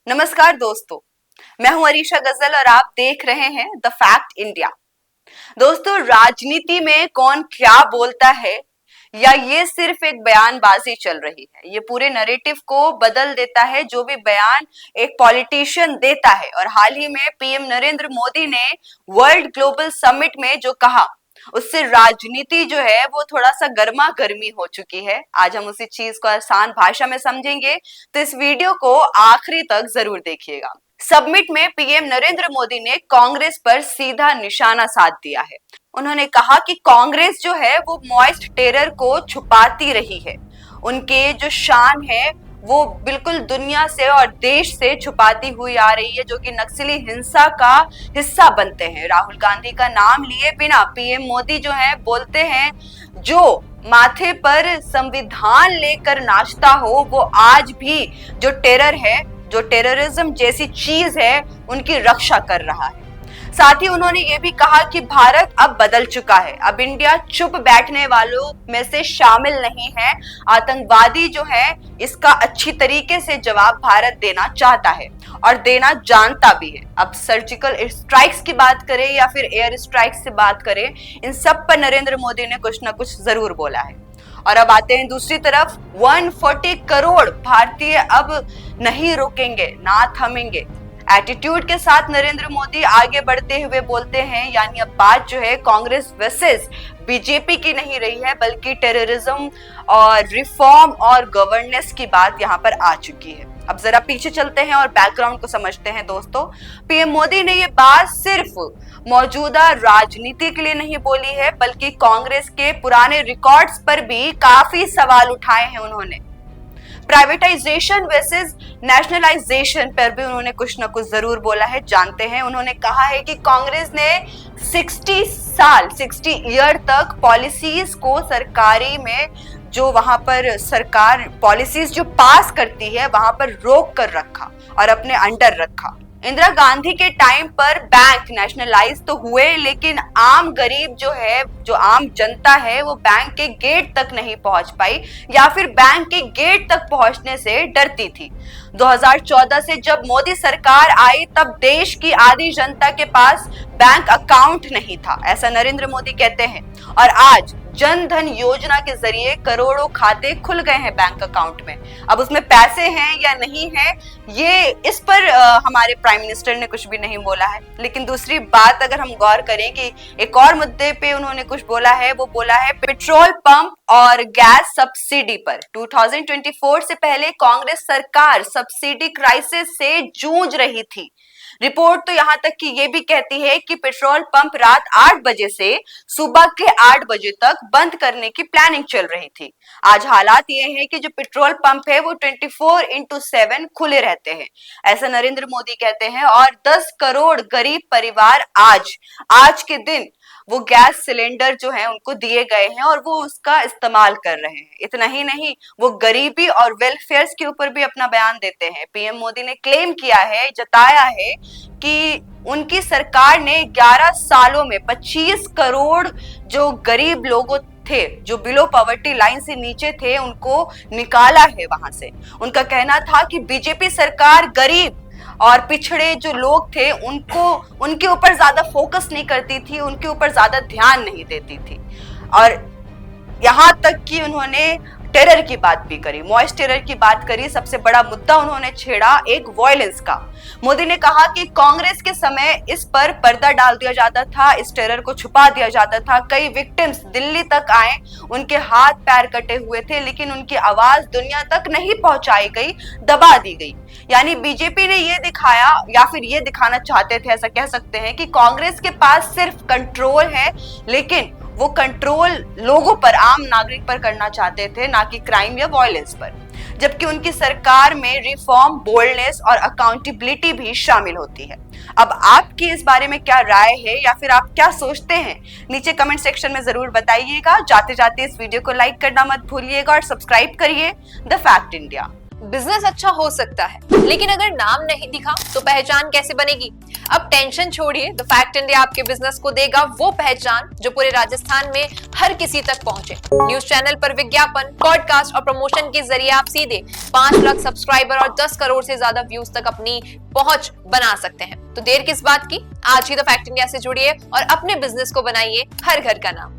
नमस्कार दोस्तों, मैं हूं अरीशा गजल और आप देख रहे हैं द फैक्ट इंडिया। दोस्तों, राजनीति में कौन क्या बोलता है या ये सिर्फ एक बयानबाजी चल रही है, ये पूरे नैरेटिव को बदल देता है जो भी बयान एक पॉलिटिशियन देता है। और हाल ही में पीएम नरेंद्र मोदी ने वर्ल्ड ग्लोबल समिट में जो कहा, उससे राजनीति जो है वो थोड़ा सा गर्मा गर्मी हो चुकी है। आज हम उसी चीज को आसान भाषा में समझेंगे, तो इस वीडियो को आखिरी तक जरूर देखिएगा। समिट में पीएम नरेंद्र मोदी ने कांग्रेस पर सीधा निशाना साध दिया है। उन्होंने कहा कि कांग्रेस जो है वो मॉइस्ट टेरर को छुपाती रही है, उनके जो शान है वो बिल्कुल दुनिया से और देश से छुपाती हुई आ रही है, जो कि नक्सली हिंसा का हिस्सा बनते हैं। राहुल गांधी का नाम लिए बिना पीएम मोदी जो है बोलते हैं, जो माथे पर संविधान लेकर नाचता हो वो आज भी जो टेरर है, जो टेररिज्म जैसी चीज है, उनकी रक्षा कर रहा है। साथ ही उन्होंने ये भी कहा कि भारत अब बदल चुका है, अब इंडिया चुप बैठने वालों में से शामिल नहीं है। आतंकवादी जो है इसका अच्छी तरीके से जवाब भारत देना चाहता है और देना जानता भी है। अब सर्जिकल स्ट्राइक्स की बात करें या फिर एयर स्ट्राइक्स से बात करें, इन सब पर नरेंद्र मोदी ने कुछ ना कुछ जरूर बोला है। और अब आते हैं दूसरी तरफ, 140 करोड़ भारतीय अब नहीं रुकेंगे, ना थमेंगे। एटीट्यूड के साथ नरेंद्र मोदी आगे बढ़ते हुए बोलते हैं, यानी अब बात जो है कांग्रेस वर्सेस बीजेपी की नहीं रही है, बल्कि टेररिज्म और रिफॉर्म और गवर्नेंस की बात यहाँ पर आ चुकी है। अब जरा पीछे चलते हैं और बैकग्राउंड को समझते हैं। दोस्तों, पीएम मोदी ने ये बात सिर्फ मौजूदा राजनीति के लिए नहीं बोली है, बल्कि कांग्रेस के पुराने रिकॉर्ड्स पर भी काफी सवाल उठाए हैं उन्होंने। प्राइवेटाइजेशन वर्सेस नेशनलाइजेशन पर भी उन्होंने कुछ ना कुछ जरूर बोला है। जानते हैं, उन्होंने कहा है कि कांग्रेस ने 60 ईयर तक पॉलिसीज को सरकारी में, जो वहां पर सरकार पॉलिसीज जो पास करती है वहां पर रोक कर रखा और अपने अंडर रखा। इंदिरा गांधी के टाइम पर बैंक नेशनलाइज तो हुए, लेकिन आम गरीब जो है, जो आम जनता है, वो बैंक के गेट तक नहीं पहुंच पाई या फिर बैंक के गेट तक पहुंचने से डरती थी। 2014 से जब मोदी सरकार आई तब देश की आधी जनता के पास बैंक अकाउंट नहीं था, ऐसा नरेंद्र मोदी कहते हैं। और आज जन धन योजना के जरिए करोड़ों खाते खुल गए हैं बैंक अकाउंट में। अब उसमें पैसे हैं या नहीं है, ये इस पर हमारे प्राइम मिनिस्टर ने कुछ भी नहीं बोला है। लेकिन दूसरी बात अगर हम गौर करें कि एक और मुद्दे पे उन्होंने कुछ बोला है, वो बोला है पेट्रोल पंप और गैस सब्सिडी पर। 2024 से पहले कांग्रेस सरकार सब्सिडी क्राइसिस से जूझ रही थी। रिपोर्ट तो यहां तक कि ये भी कहती है कि पेट्रोल पंप रात 8 बजे से सुबह के 8 बजे तक बंद करने की प्लानिंग चल रही थी। आज हालात ये हैं कि जो पेट्रोल पंप है वो 24/7 खुले रहते हैं, ऐसा नरेंद्र मोदी कहते हैं। और 10 करोड़ गरीब परिवार आज के दिन वो गैस सिलेंडर जो है उनको दिए गए हैं और वो उसका इस्तेमाल कर रहे हैं। इतना ही नहीं, वो गरीबी और वेलफेयर के ऊपर भी अपना बयान देते हैं। पीएम मोदी ने क्लेम किया है, जताया है कि उनकी सरकार ने 11 सालों में 25 करोड़ जो गरीब लोगों थे, जो बिलो पॉवर्टी लाइन से नीचे थे, उनको निकाला है वहां से। उनका कहना था कि बीजेपी सरकार गरीब और पिछड़े जो लोग थे उनको, उनके ऊपर ज्यादा फोकस नहीं करती थी, उनके ऊपर ज्यादा ध्यान नहीं देती थी। और यहां तक कि उन्होंने टेरर की बात भी करी, मॉइस्ट टेरर की बात करी। सबसे बड़ा मुद्दा उन्होंने छेड़ा एक वायलेंस का। मोदी ने कहा कि कांग्रेस के समय इस पर पर्दा डाल दिया जाता था, इस टेरर को छुपा दिया जाता था। कई विक्टिम्स दिल्ली तक आए, उनके हाथ पैर कटे हुए थे, लेकिन उनकी आवाज दुनिया तक नहीं पहुंचाई गई, दबा दी गई। यानी बीजेपी ने ये दिखाया, या फिर ये दिखाना चाहते थे, ऐसा कह सकते हैं, कि कांग्रेस के पास सिर्फ कंट्रोल है, लेकिन वो कंट्रोल लोगों पर, आम नागरिक पर करना चाहते थे, ना कि क्राइम या वायलेंस पर। जबकि उनकी सरकार में रिफॉर्म, बोल्डनेस और अकाउंटेबिलिटी भी शामिल होती है। अब आपकी इस बारे में क्या राय है, या फिर आप क्या सोचते हैं, नीचे कमेंट सेक्शन में जरूर बताइएगा। जाते जाते इस वीडियो को लाइक करना मत भूलिएगा और सब्सक्राइब करिए द फैक्ट इंडिया। बिजनेस अच्छा हो सकता है, लेकिन अगर नाम नहीं दिखा तो पहचान कैसे बनेगी? अब टेंशन छोड़िए, द फैक्ट इंडिया आपके बिजनेस को देगा वो पहचान जो पूरे राजस्थान में हर किसी तक पहुंचे। न्यूज चैनल पर विज्ञापन, पॉडकास्ट और प्रमोशन के जरिए आप सीधे 5 लाख सब्सक्राइबर और 10 करोड़ से ज्यादा व्यूज तक अपनी पहुंच बना सकते हैं। तो देर किस बात की, आज ही द फैक्ट इंडिया से जुड़िए और अपने बिजनेस को बनाइए हर घर का नाम।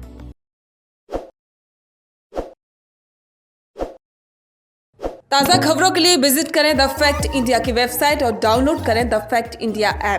ताज़ा खबरों के लिए विजिट करें द फैक्ट इंडिया की वेबसाइट और डाउनलोड करें द फैक्ट इंडिया ऐप।